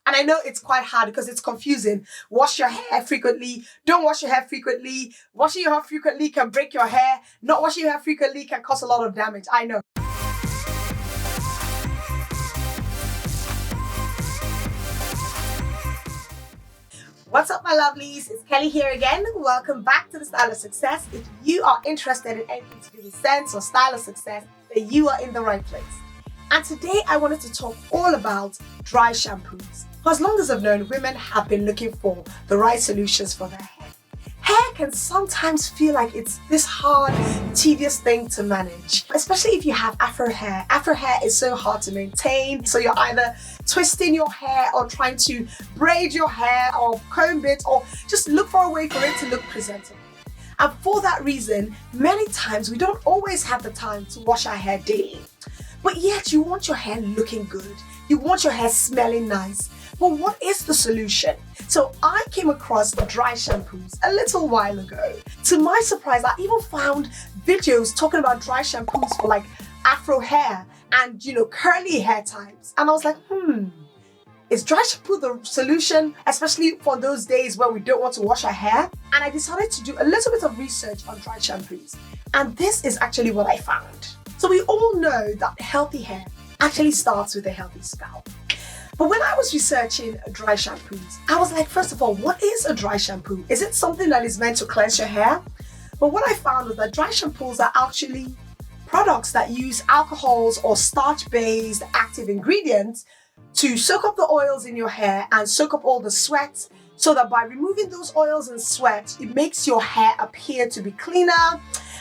And I know it's quite hard because it's confusing. Wash your hair frequently. Don't wash your hair frequently. Washing your hair frequently can break your hair. Not washing your hair frequently can cause a lot of damage. I know. What's up, my lovelies? It's Kelly here again. Welcome back to the Style of Success. If you are interested in anything to do with scents or style of success, then you are in the right place. And today I wanted to talk all about dry shampoos. For as long as I've known, women have been looking for the right solutions for their hair. Hair can sometimes feel like it's this hard, tedious thing to manage, especially if you have afro hair. Afro hair is so hard to maintain, so you're either twisting your hair or trying to braid your hair or comb it or just look for a way for it to look presentable. And for that reason, many times we don't always have the time to wash our hair daily. But yet you want your hair looking good. You want your hair smelling nice. But what is the solution? So I came across dry shampoos a little while ago. To my surprise, I even found videos talking about dry shampoos for like afro hair and, curly hair types. And I was like, is dry shampoo the solution, especially for those days where we don't want to wash our hair? And I decided to do a little bit of research on dry shampoos. And this is actually what I found. So we all know that healthy hair actually starts with a healthy scalp. But when I was researching dry shampoos, I was like, first of all, what is a dry shampoo? Is it something that is meant to cleanse your hair? But what I found was that dry shampoos are actually products that use alcohols or starch-based active ingredients to soak up the oils in your hair and soak up all the sweat, so that by removing those oils and sweat, it makes your hair appear to be cleaner.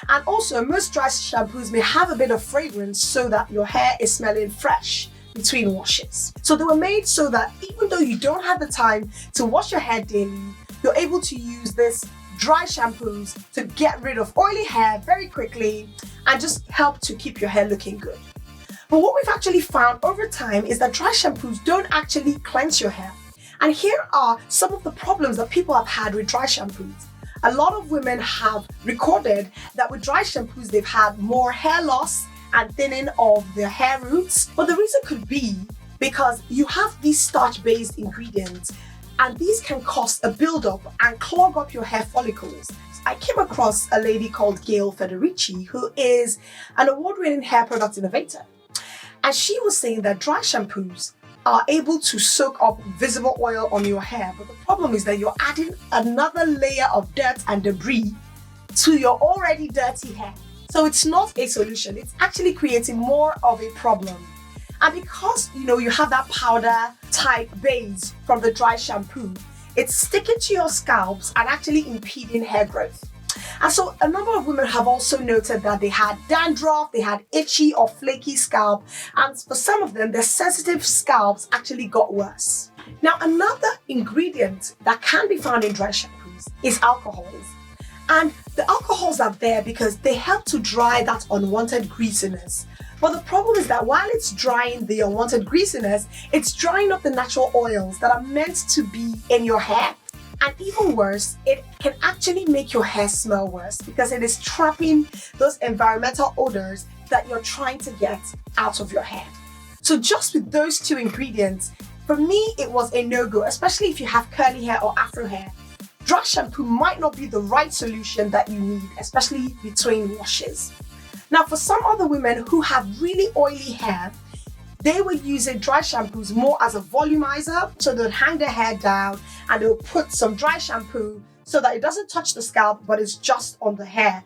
And also, most dry shampoos may have a bit of fragrance so that your hair is smelling fresh between washes. So they were made so that even though you don't have the time to wash your hair daily, you're able to use this dry shampoos to get rid of oily hair very quickly and just help to keep your hair looking good. But what we've actually found over time is that dry shampoos don't actually cleanse your hair. And here are some of the problems that people have had with dry shampoos. A lot of women have recorded that with dry shampoos, they've had more hair loss and thinning of their hair roots. But the reason could be because you have these starch-based ingredients, and these can cause a buildup and clog up your hair follicles. I came across a lady called Gail Federici, who is an award-winning hair product innovator. And she was saying that dry shampoos are able to soak up visible oil on your hair. But the problem is that you're adding another layer of dirt and debris to your already dirty hair. So it's not a solution. It's actually creating more of a problem. And because, you have that powder type base from the dry shampoo, it's sticking to your scalps and actually impeding hair growth. And so a number of women have also noted that they had dandruff, they had itchy or flaky scalp, and for some of them, their sensitive scalps actually got worse. Now, another ingredient that can be found in dry shampoos is alcohols. And the alcohols are there because they help to dry that unwanted greasiness. But the problem is that while it's drying the unwanted greasiness, it's drying up the natural oils that are meant to be in your hair. And even worse, it can actually make your hair smell worse because it is trapping those environmental odors that you're trying to get out of your hair. So just with those two ingredients, for me, it was a no-go, especially if you have curly hair or afro hair. Dry shampoo might not be the right solution that you need, especially between washes. Now, for some other women who have really oily hair, they were using dry shampoos more as a volumizer, so they'll hang their hair down and they'll put some dry shampoo so that it doesn't touch the scalp, but it's just on the hair.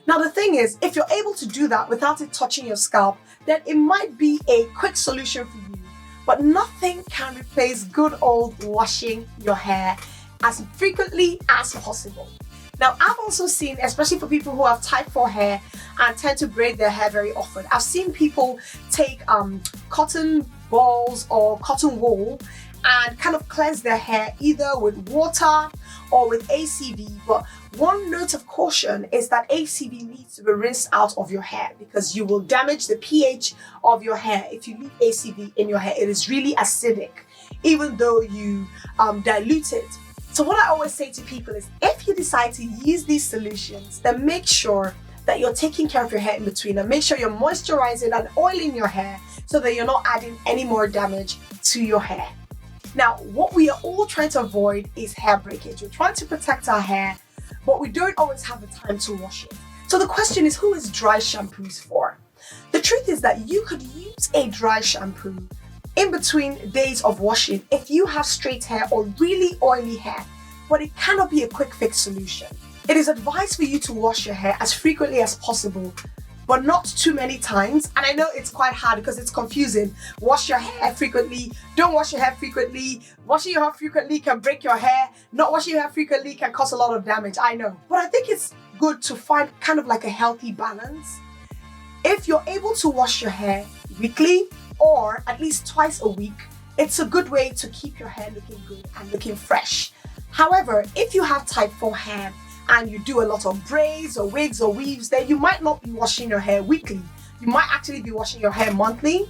Now, the thing is, if you're able to do that without it touching your scalp, then it might be a quick solution for you. But nothing can replace good old washing your hair as frequently as possible. Now, I've also seen, especially for people who have type 4 hair and tend to braid their hair very often, I've seen people take cotton balls or cotton wool and kind of cleanse their hair either with water or with ACV. But one note of caution is that ACV needs to be rinsed out of your hair because you will damage the pH of your hair if you leave ACV in your hair. It is really acidic, even though you dilute it. So what I always say to people is, if you decide to use these solutions, then make sure that you're taking care of your hair in between, and make sure you're moisturizing and oiling your hair so that you're not adding any more damage to your hair. Now, what we are all trying to avoid is hair breakage. We're trying to protect our hair, but we don't always have the time to wash it. So the question is, who is dry shampoos for? The truth is that you could use a dry shampoo in between days of washing if you have straight hair or really oily hair, but it cannot be a quick fix solution. It is advised for you to wash your hair as frequently as possible, but not too many times. And I know it's quite hard because it's confusing. Wash your hair frequently, don't wash your hair frequently. Washing your hair frequently can break your hair. Not washing your hair frequently can cause a lot of damage, I know. But I think it's good to find kind of like a healthy balance. If you're able to wash your hair weekly or at least twice a week, it's a good way to keep your hair looking good and looking fresh. However, if you have type 4 hair and you do a lot of braids or wigs or weaves, then you might not be washing your hair weekly. You might actually be washing your hair monthly,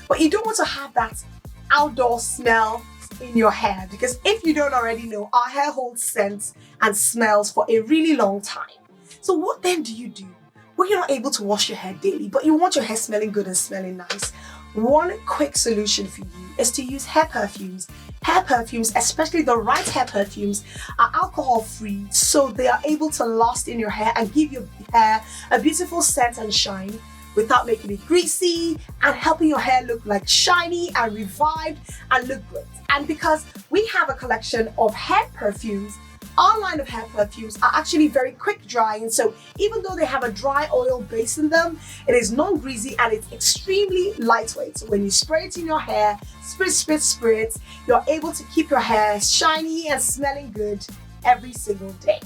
but you don't want to have that outdoor smell in your hair, because if you don't already know, our hair holds scents and smells for a really long time. So what then do you do when you're not able to wash your hair daily, but you want your hair smelling good and smelling nice? One quick solution for you is to use hair perfumes. Hair perfumes, especially the right hair perfumes, are alcohol free, so they are able to last in your hair and give your hair a beautiful scent and shine without making it greasy, and helping your hair look like shiny and revived and look great. And because we have a collection of hair perfumes, our line of hair perfumes are actually very quick drying, so even though they have a dry oil base in them, it is non-greasy and it's extremely lightweight. So when you spray it in your hair, spritz, you're able to keep your hair shiny and smelling good every single day.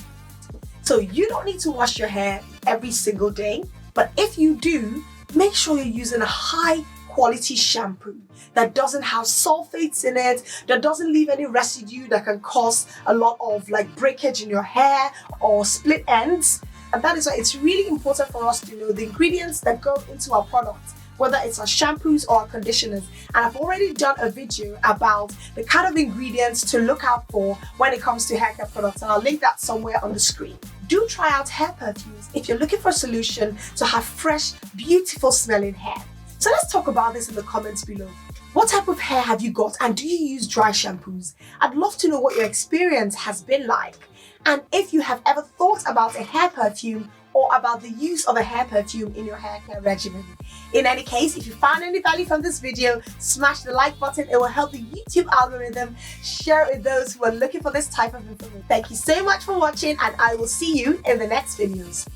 So you don't need to wash your hair every single day, but if you do, make sure you're using a high quality shampoo that doesn't have sulfates in it, that doesn't leave any residue that can cause a lot of like breakage in your hair or split ends. And that is why it's really important for us to know the ingredients that go into our products, whether it's our shampoos or our conditioners. And I've already done a video about the kind of ingredients to look out for when it comes to hair care products, and I'll link that somewhere on the screen. Do try out hair perfumes if you're looking for a solution to have fresh, beautiful smelling hair. So let's talk about this in the comments below. What type of hair have you got, and do you use dry shampoos? I'd love to know what your experience has been like. And if you have ever thought about a hair perfume or about the use of a hair perfume in your hair care regimen. In any case, if you found any value from this video, smash the like button. It will help the YouTube algorithm. Share it with those who are looking for this type of information. Thank you so much for watching, and I will see you in the next videos.